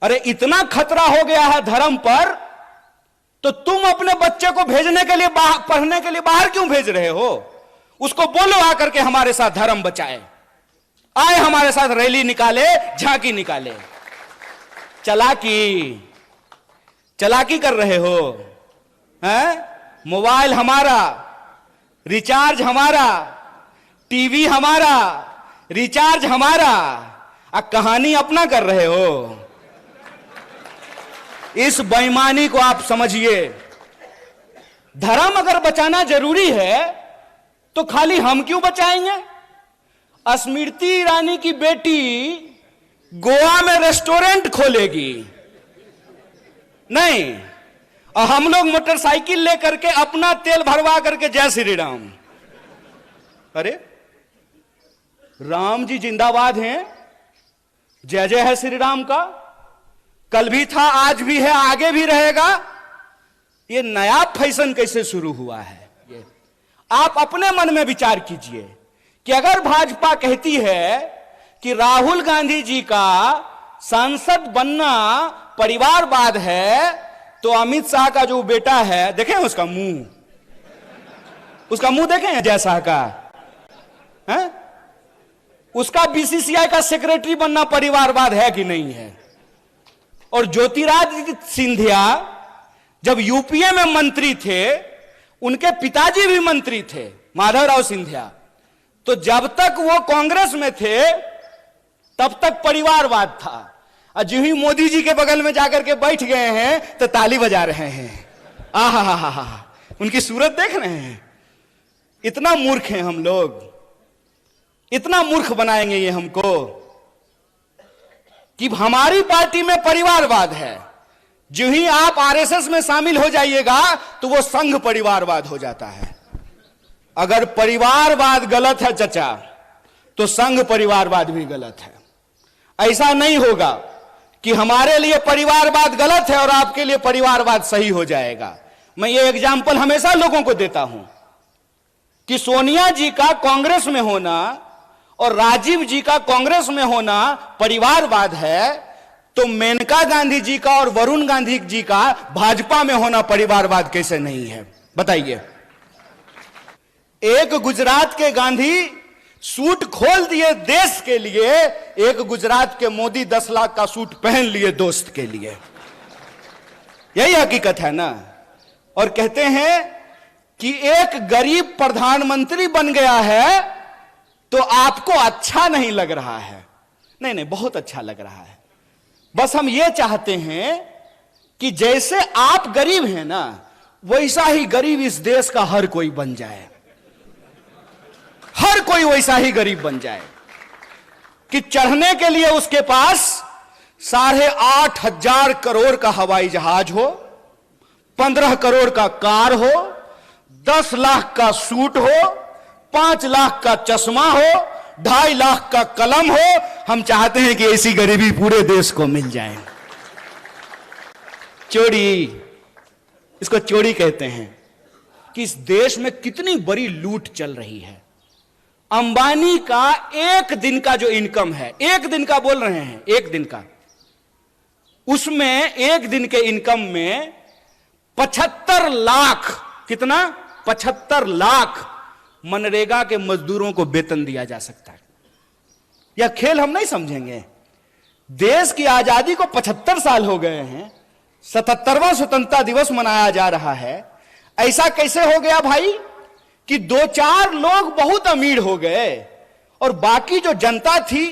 अरे इतना खतरा हो गया है धर्म पर, तो तुम अपने बच्चे को भेजने के लिए पढ़ने के लिए बाहर क्यों भेज रहे हो? उसको बोलो आकर के हमारे साथ धर्म बचाए, आए हमारे साथ रैली निकाले, झांकी निकाले। चलाकी कर रहे हो हैं? मोबाइल हमारा, रिचार्ज हमारा, टीवी हमारा, रिचार्ज हमारा, कहानी अपना कर रहे हो। इस बेईमानी को आप समझिए। धर्म अगर बचाना जरूरी है तो खाली हम क्यों बचाएंगे? स्मृति ईरानी की बेटी गोवा में रेस्टोरेंट खोलेगी नहीं, और हम लोग मोटरसाइकिल लेकर के अपना तेल भरवा करके जय श्री राम। अरे राम जी जिंदाबाद हैं, जय जय है श्री राम का। कल भी था, आज भी है, आगे भी रहेगा। ये नया फैशन कैसे शुरू हुआ है? ये आप अपने मन में विचार कीजिए कि अगर भाजपा कहती है कि राहुल गांधी जी का सांसद बनना परिवारवाद है, तो अमित शाह का जो बेटा है, देखें उसका मुंह देखें जय शाह का है? उसका बीसीसीआई का सेक्रेटरी बनना परिवारवाद है कि नहीं है? और ज्योतिरादित्य सिंधिया जब यूपीए में मंत्री थे, उनके पिताजी भी मंत्री थे, माधवराव सिंधिया, तो जब तक वो कांग्रेस में थे तब तक परिवारवाद था। और जो ही मोदी जी के बगल में जाकर के बैठ गए हैं तो ताली बजा रहे हैं। आहा, उनकी सूरत देख रहे हैं। इतना मूर्ख हैं हम लोग, इतना मूर्ख बनाएंगे ये हमको कि हमारी पार्टी में परिवारवाद है। जो ही आप आरएसएस में शामिल हो जाइएगा तो वो संघ परिवारवाद हो जाता है। अगर परिवारवाद गलत है चचा, तो संघ परिवारवाद भी गलत है। ऐसा नहीं होगा कि हमारे लिए परिवारवाद गलत है और आपके लिए परिवारवाद सही हो जाएगा। मैं ये एग्जाम्पल हमेशा लोगों को देता हूं कि सोनिया जी का कांग्रेस में होना और राजीव जी का कांग्रेस में होना परिवारवाद है, तो मेनका गांधी जी का और वरुण गांधी जी का भाजपा में होना परिवारवाद कैसे नहीं है? बताइए। एक गुजरात के गांधी सूट खोल दिए देश के लिए, एक गुजरात के मोदी 10 लाख का सूट पहन लिए दोस्त के लिए। यही हकीकत है ना। और कहते हैं कि एक गरीब प्रधानमंत्री बन गया है तो आपको अच्छा नहीं लग रहा है। नहीं, बहुत अच्छा लग रहा है। बस हम ये चाहते हैं कि जैसे आप गरीब हैं ना, वैसा ही गरीब इस देश का हर कोई बन जाए। हर कोई वैसा ही गरीब बन जाए कि चढ़ने के लिए उसके पास 8,500 करोड़ का हवाई जहाज हो, 15 करोड़ का कार हो, 10 लाख का सूट हो, 5 लाख का चश्मा हो, 2.5 लाख का कलम हो। हम चाहते हैं कि ऐसी गरीबी पूरे देश को मिल जाए। चोरी, इसको चोरी कहते हैं कि इस देश में कितनी बड़ी लूट चल रही है। अंबानी का एक दिन का जो इनकम है, एक दिन का बोल रहे हैं, एक दिन का, उसमें एक दिन के इनकम में 75 लाख, कितना? 75 लाख मनरेगा के मजदूरों को वेतन दिया जा सकता है। यह खेल हम नहीं समझेंगे। देश की आजादी को 75 साल हो गए हैं, 77वां स्वतंत्रता दिवस मनाया जा रहा है। ऐसा कैसे हो गया भाई कि 2-4 लोग बहुत अमीर हो गए और बाकी जो जनता थी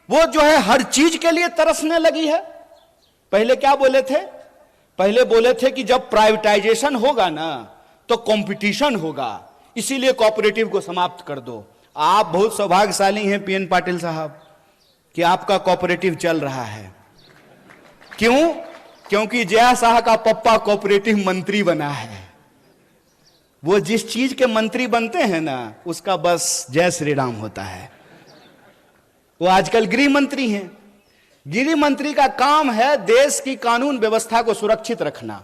वो जो है हर चीज के लिए तरसने लगी है। पहले क्या बोले थे? पहले बोले थे कि जब प्राइवेटाइजेशन होगा ना तो कंपटीशन होगा, इसीलिए कोऑपरेटिव को समाप्त कर दो। आप बहुत सौभाग्यशाली हैं पीएन पाटिल साहब कि आपका कोऑपरेटिव चल रहा है। क्यों? क्योंकि जया शाह का पप्पा कोऑपरेटिव मंत्री बना है। वो जिस चीज के मंत्री बनते हैं ना, उसका बस जय श्री राम होता है। वो आजकल गृह मंत्री हैं। गृह मंत्री का काम है देश की कानून व्यवस्था को सुरक्षित रखना।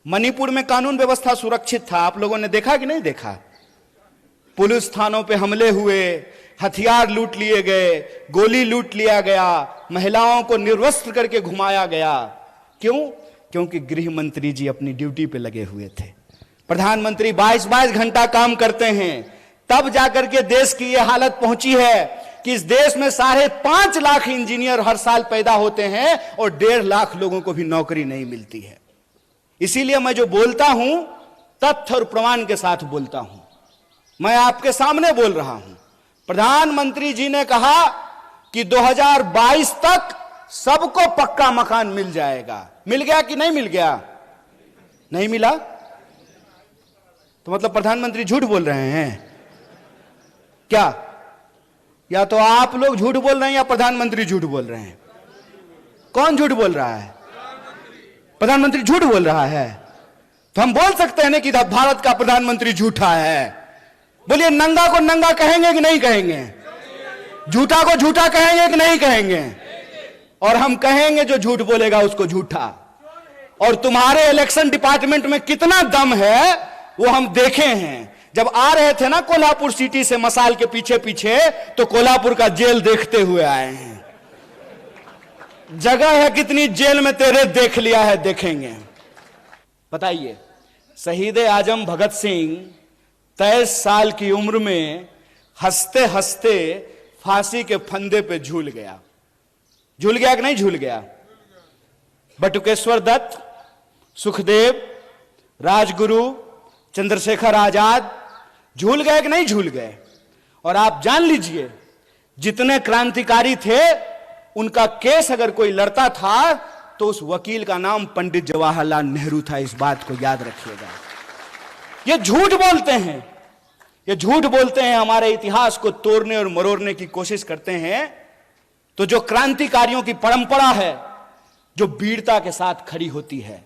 मणिपुर में कानून व्यवस्था सुरक्षित था, आप लोगों ने देखा कि नहीं देखा? पुलिस थानों पे हमले हुए, हथियार लूट लिए गए, गोली लूट लिया गया, महिलाओं को निर्वस्त्र करके घुमाया गया। क्यों? क्योंकि गृह मंत्री जी अपनी ड्यूटी पे लगे हुए थे। प्रधानमंत्री 22-22 घंटा काम करते हैं, तब जाकर के देश की यह हालत पहुंची है कि इस देश में 5.5 लाख इंजीनियर हर साल पैदा होते हैं और 1.5 लाख लोगों को भी नौकरी नहीं मिलती है। इसीलिए मैं जो बोलता हूं तथ्य और प्रमाण के साथ बोलता हूं। मैं आपके सामने बोल रहा हूं, प्रधानमंत्री जी ने कहा कि 2022 तक सबको पक्का मकान मिल जाएगा। मिल गया कि नहीं मिल गया? नहीं मिला तो मतलब प्रधानमंत्री झूठ बोल रहे हैं क्या? या तो आप लोग झूठ बोल रहे हैं या प्रधानमंत्री झूठ बोल रहे हैं? कौन झूठ बोल रहा है? प्रधानमंत्री झूठ बोल रहा है। तो हम बोल सकते हैं ना कि भारत का प्रधानमंत्री झूठा है। बोलिए, नंगा को नंगा कहेंगे कि नहीं कहेंगे? झूठा को झूठा कहेंगे कि नहीं कहेंगे? और हम कहेंगे जो झूठ बोलेगा उसको झूठा। और तुम्हारे इलेक्शन डिपार्टमेंट में कितना दम है वो हम देखे हैं। जब आ रहे थे ना कोल्हापुर सिटी से मसाल के पीछे पीछे, तो कोल्हापुर का जेल देखते हुए आए हैं। जगह है कितनी जेल में तेरे, देख लिया है, देखेंगे। बताइए, शहीद आजम भगत सिंह 23 साल की उम्र में हंसते हंसते फांसी के फंदे पे झूल गया। झूल गया कि नहीं झूल गया? बटुकेश्वर दत्त, सुखदेव, राजगुरु, चंद्रशेखर आजाद झूल गए कि नहीं झूल गए? और आप जान लीजिए, जितने क्रांतिकारी थे उनका केस अगर कोई लड़ता था तो उस वकील का नाम पंडित जवाहरलाल नेहरू था। इस बात को याद रखिएगा। ये झूठ बोलते हैं, ये झूठ बोलते हैं, हमारे इतिहास को तोड़ने और मरोड़ने की कोशिश करते हैं। तो जो क्रांतिकारियों की परंपरा है जो वीरता के साथ खड़ी होती है,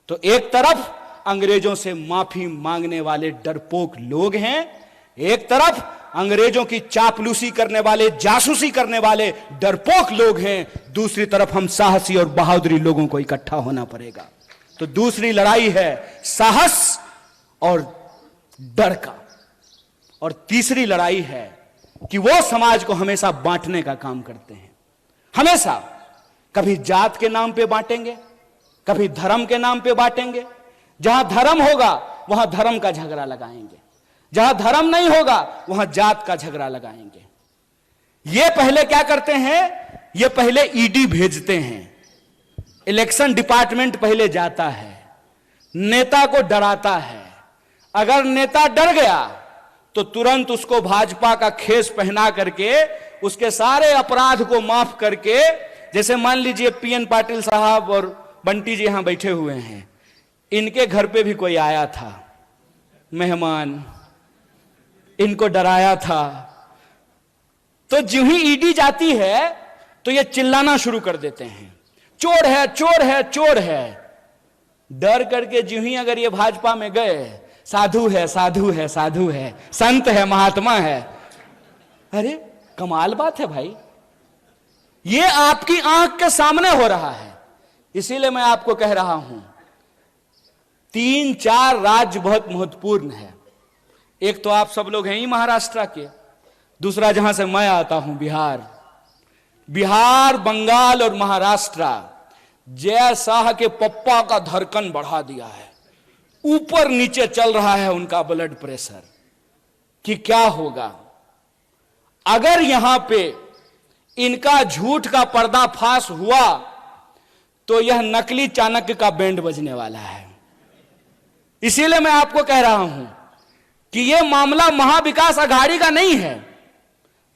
तो एक तरफ अंग्रेजों से माफी मांगने वाले डरपोक लोग हैं, एक तरफ अंग्रेजों की चापलूसी करने वाले, जासूसी करने वाले डरपोक लोग हैं, दूसरी तरफ हम साहसी और बहादुरी लोगों को इकट्ठा होना पड़ेगा। तो दूसरी लड़ाई है साहस और डर का, और तीसरी लड़ाई है कि वो समाज को हमेशा बांटने का काम करते हैं। हमेशा कभी जात के नाम पे बांटेंगे, कभी धर्म के नाम पे बांटेंगे। जहां धर्म होगा वहां धर्म का झगड़ा लगाएंगे, जहां धर्म नहीं होगा वहां जात का झगड़ा लगाएंगे। ये पहले क्या करते हैं? ये पहले ईडी भेजते हैं, इलेक्शन डिपार्टमेंट पहले जाता है, नेता को डराता है। अगर नेता डर गया तो तुरंत उसको भाजपा का खेस पहना करके उसके सारे अपराध को माफ करके, जैसे मान लीजिए पीएन पाटिल साहब और बंटी जी यहां बैठे हुए हैं, इनके घर पे भी कोई आया था मेहमान, इनको डराया था, तो जो ही ईडी जाती है तो ये चिल्लाना शुरू कर देते हैं, चोर है, चोर है, चोर है। डर करके जो ही अगर ये भाजपा में गए, साधु है, साधु है, साधु है, संत है, महात्मा है। अरे कमाल बात है भाई, ये आपकी आंख के सामने हो रहा है। इसीलिए मैं आपको कह रहा हूं, 3-4 राज्य बहुत महत्वपूर्ण है। एक तो आप सब लोग हैं ही महाराष्ट्र के, दूसरा जहां से मैं आता हूं बिहार। बिहार, बंगाल और महाराष्ट्र जय शाह के पप्पा का धड़कन बढ़ा दिया है, ऊपर नीचे चल रहा है उनका ब्लड प्रेशर कि क्या होगा अगर यहां पे इनका झूठ का पर्दाफाश हुआ तो यह नकली चाणक्य का बैंड बजने वाला है। इसीलिए मैं आपको कह रहा हूं कि यह मामला महाविकास अघाड़ी का नहीं है,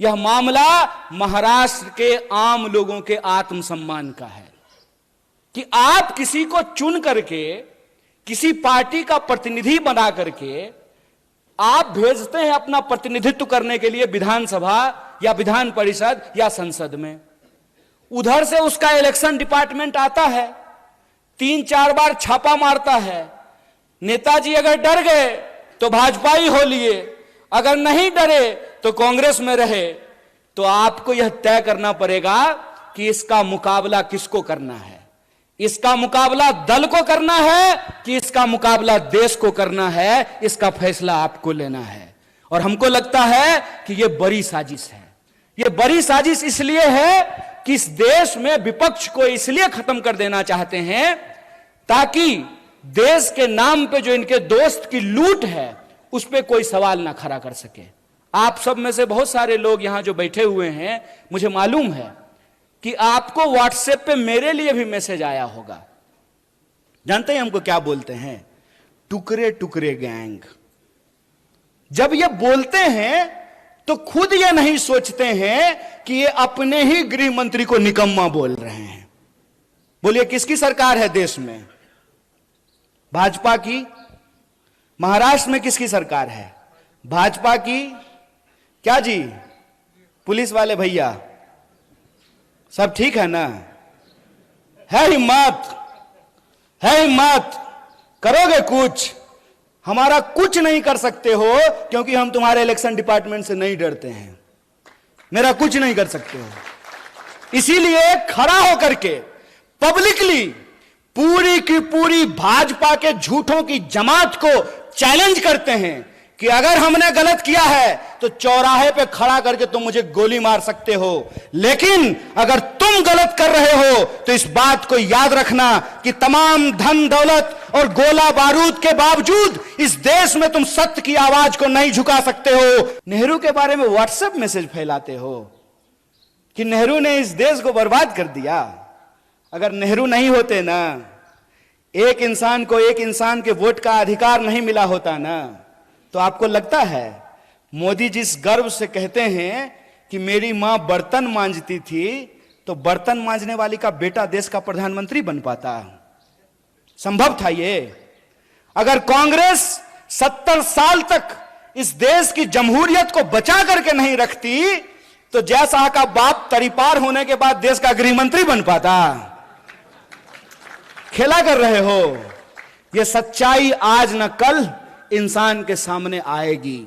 यह मामला महाराष्ट्र के आम लोगों के आत्मसम्मान का है कि आप किसी को चुन करके, किसी पार्टी का प्रतिनिधि बना करके आप भेजते हैं अपना प्रतिनिधित्व करने के लिए विधानसभा या विधान परिषद या संसद में। उधर से उसका इलेक्शन डिपार्टमेंट आता है, 3-4 बार छापा मारता है। नेताजी अगर डर गए तो भाजपा ही हो लिए, अगर नहीं डरे तो कांग्रेस में रहे। तो आपको यह तय करना पड़ेगा कि इसका मुकाबला किसको करना है। इसका मुकाबला दल को करना है कि इसका मुकाबला देश को करना है, इसका फैसला आपको लेना है। और हमको लगता है कि यह बड़ी साजिश है। ये बड़ी साजिश इसलिए है कि इस देश में विपक्ष को इसलिए खत्म कर देना चाहते हैं ताकि देश के नाम पे जो इनके दोस्त की लूट है उस पे कोई सवाल ना खड़ा कर सके। आप सब में से बहुत सारे लोग यहां जो बैठे हुए हैं, मुझे मालूम है कि आपको व्हाट्सएप पे मेरे लिए भी मैसेज आया होगा। जानते हैं हमको क्या बोलते हैं? टुकड़े टुकड़े गैंग। जब ये बोलते हैं तो खुद ये नहीं सोचते हैं कि ये अपने ही गृह मंत्री को निकम्मा बोल रहे हैं। बोलिए किसकी सरकार है देश में? भाजपा की। महाराष्ट्र में किसकी सरकार है? भाजपा की। क्या जी पुलिस वाले भैया सब ठीक है ना? है हिम्मत? है हिम्मत? करोगे कुछ? हमारा कुछ नहीं कर सकते हो क्योंकि हम तुम्हारे इलेक्शन डिपार्टमेंट से नहीं डरते हैं। मेरा कुछ नहीं कर सकते हो। इसीलिए खड़ा होकर के पब्लिकली पूरी की पूरी भाजपा के झूठों की जमात को चैलेंज करते हैं कि अगर हमने गलत किया है तो चौराहे पे खड़ा करके तुम मुझे गोली मार सकते हो, लेकिन अगर तुम गलत कर रहे हो तो इस बात को याद रखना कि तमाम धन दौलत और गोला बारूद के बावजूद इस देश में तुम सत्य की आवाज को नहीं झुका सकते हो। नेहरू के बारे में व्हाट्सएप मैसेज फैलाते हो कि नेहरू ने इस देश को बर्बाद कर दिया। अगर नेहरू नहीं होते ना, एक इंसान को एक इंसान के वोट का अधिकार नहीं मिला होता ना, तो आपको लगता है मोदी जिस गर्व से कहते हैं कि मेरी मां बर्तन मांजती थी, तो बर्तन मांजने वाली का बेटा देश का प्रधानमंत्री बन पाता? संभव था ये? अगर कांग्रेस 70 साल तक इस देश की जमहूरियत को बचा करके नहीं रखती तो जयशाह का बाप तरीपार होने के बाद देश का गृह मंत्री बन पाता? खेला कर रहे हो। यह सच्चाई आज न कल इंसान के सामने आएगी।